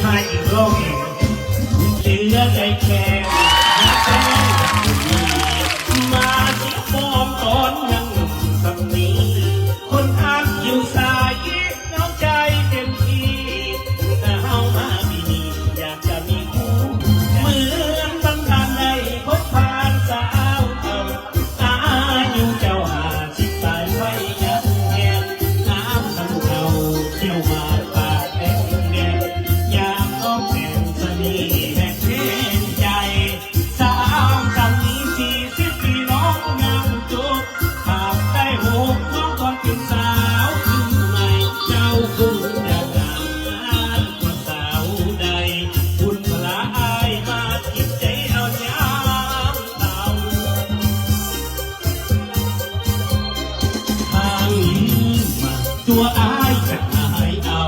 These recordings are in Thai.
มาอีกโลกเองเหลือใจแค่มาเสียฟอมตอนยังหนุ่มสำนีคนอักอยู่สายน้องใจเต็มที่แต่เฮามาปีนี้อยากจะมีคู่เหมือนบังคับในพบผ่านสาวเก่าอายุเจ้า50 ปลายไว้ยังแงนน้ำน้ำเก่าเที่ยวมาปากแดงแดงยามน้องแก่นสนีแห่งเพนใจสาวคำนี้40 ปีน้องยังจบหากได้6น้องก่อนเป็นสาวขึ้นใหม่เจ้าคุณอยากงามกว่าสาวใดคุณพระอายมาจิตใจเอายามเต่าทางนี้มาตัวอายจะหายเอา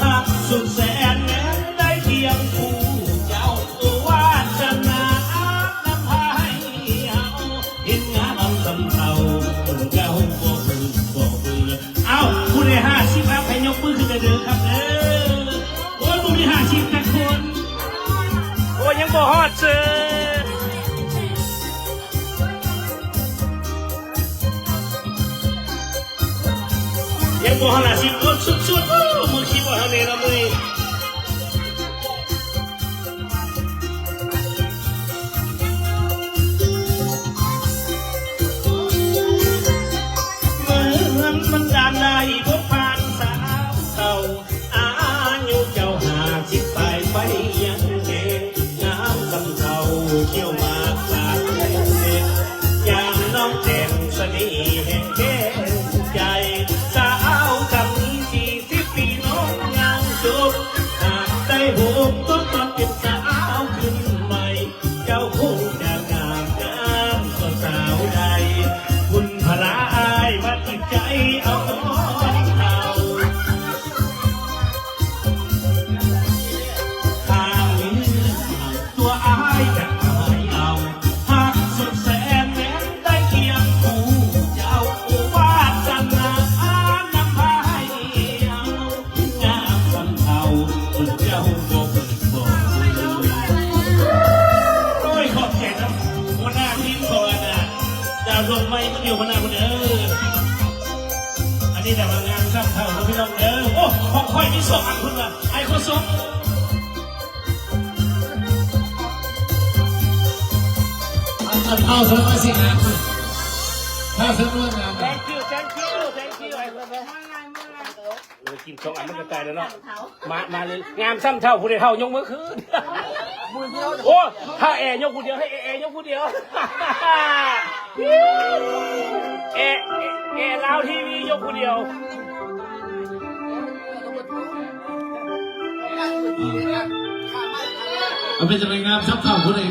หักสุดแสนแม้ได้เพียงคู่เจ้าตัววาสนาน้ำพายเอาเห็นงามสำเภาคนเจ้าบ่เบื่อเอาผู้ได้50ครับให้ยกมือขึ้นเด้อครับโอ้ยผู้ได้50นะคนโอ้ยยังบ่ฮอดเจอยังบ่ฮอด50คนสุดๆโอ้มือคิดว่าเฮานี่ละมือเหมือนมันดานในพบผ่านสาวเก่าอายุเจ้า50 ปลายไปยังเด็กงามสำเภาเที่ยวมาปากแดงแดงยามน้องแจ่มสนีแห่งแก้มใจสาวคำนี้40 ปีน้องยังจบหากได้6ก็ต้องเป็นสาวขึ้นใหม่เจ้าคงจะงามกว่าสาวใดคุณพระอายมาจิตใจเอาเท่าทางนี้ตัวอายจะหายเอาหักสุดแสนแม้ได้เคียงคู่เจ้าวาสนาน้ำพายเอางามสำเภาคนเจ้าบ่เบิ่งบ่โอ้ยขอบใจครับหัวหน้าทีมก่อนนะดาวดวงไม้มันอยู่หัวหน้าคนอันนี้แต่ว่างานสร้างเท่าของพี่น้องโอ้ของค่อยมี2 อันคุณล่ะไอ้คนสองเอาสมาชิกงานถ้าสมมติงาน thank you thank you thank you ไอ้คนกิน2 อันมันก็ตายแล้วเนาะมาเลยงามซ้ำเท่าผู้ใดเท่ายกมือขึ้นโอ้ถ้าแอร์ยกผู้เดียวให้แอร์ยกผู้เดียวแอร์ลาวทีวียกผู้เดียวเอาเป็นจะเป็นงานซับเท่าคนใด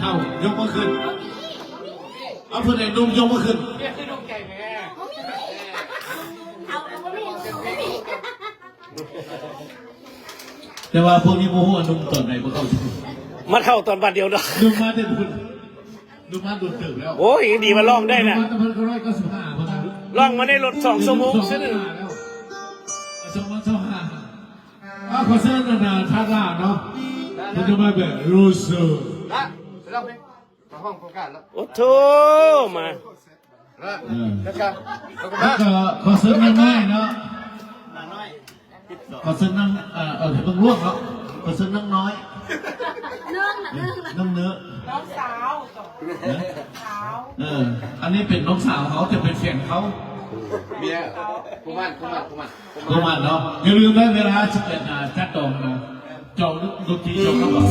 เท่ายกมาขึ้นเอาคนใดนุ่มยกมาขึ้นแต่ว่าพวกนี้โมโหนุ่มตอนไหนพวกเขามันเข้าตอนบัดเดียวเนาะนุ่มมาเด็ดคุณนุ่มมาโดนตึกแล้วโอ้ยดีมาลองได้นะลองมาได้รถ2 ชั่วโมงซะหนึ่งขอเส้นนาท่าล่าเนาะมันจะมาแบบรูสูละเสร็จแล้วไหมมาห้องโครงการแล้วโอ้โถมาแล้วกันแล้วก็ขอเส้นง่ายๆเนาะขอเส้นนั่งเห็นต้องลวกเนาะขอเส้นนั่งน้อยนั่งเนื้อน้องสาวสาวอันนี้เป็นน้องสาวเขาจะเป็นแฟนเขาเมียคุมันเนาะอย่าลืมนะเวลา11 นาจัดจองนะจองดนตรีจองแล้วบอก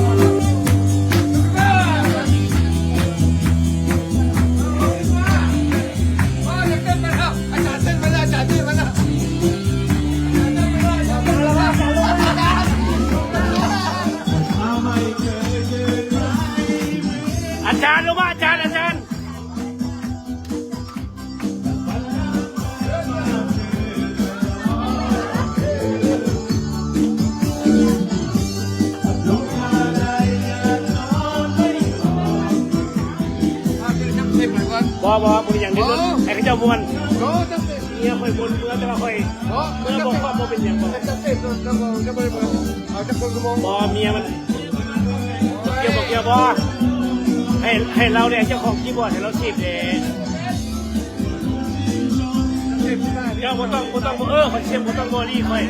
อาจารย์รู้ป่ะอาจารย์ บอมึงอย่างนี้ไอ้ข้าเจ้ามวน มียคอยบนเมื่อแต่ว่าคอย เพราะ เมื่อบอกว่าบ่เป็นอย่างบ่ จะเสร็จจะบริบูรณ์เอาจะคนกระมง บ่เมียมันเกี่ยวบอกเกี่ยวบ่ให้เราเนี่ยเจ้าของคีย์บอร์ดให้เราสิบเด้เดี๋ยวบ่ต้องคอยเสียบ่ต้องบ่รีคอย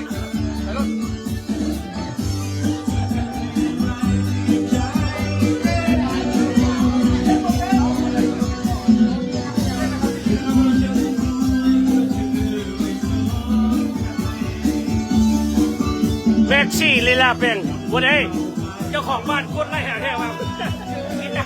แม็กซี่ลีลาเป็นบ่ได้เจ้าของบ้านคนไล่หาแท้ว่านี่นะ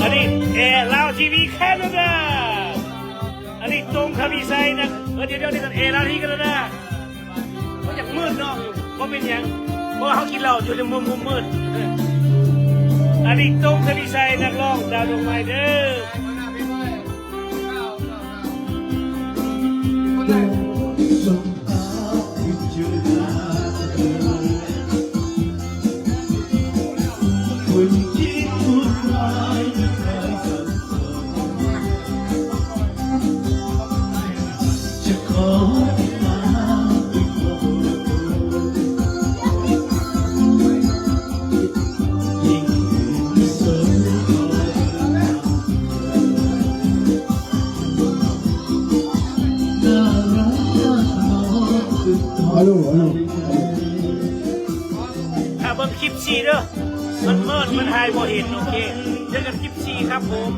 อันนี้ลาวทีวีแคนาดาอันนี้ตรงคามิไซนะเดี๋ยวนี่กันลาวทีวีแคนาดาเขาอยากมืดเนาะเพราะเป็นอย่างเพราะเขากินเหล้าอยู่ในมุมมืดอันนี้ตรงคามิไซนักร้องดาวดวงไม้เด้อถ้าเบิ่งคลิป4เด้อมันมืดมันหายบ่เห็นโอเคเจอกันคลิป4ครับผม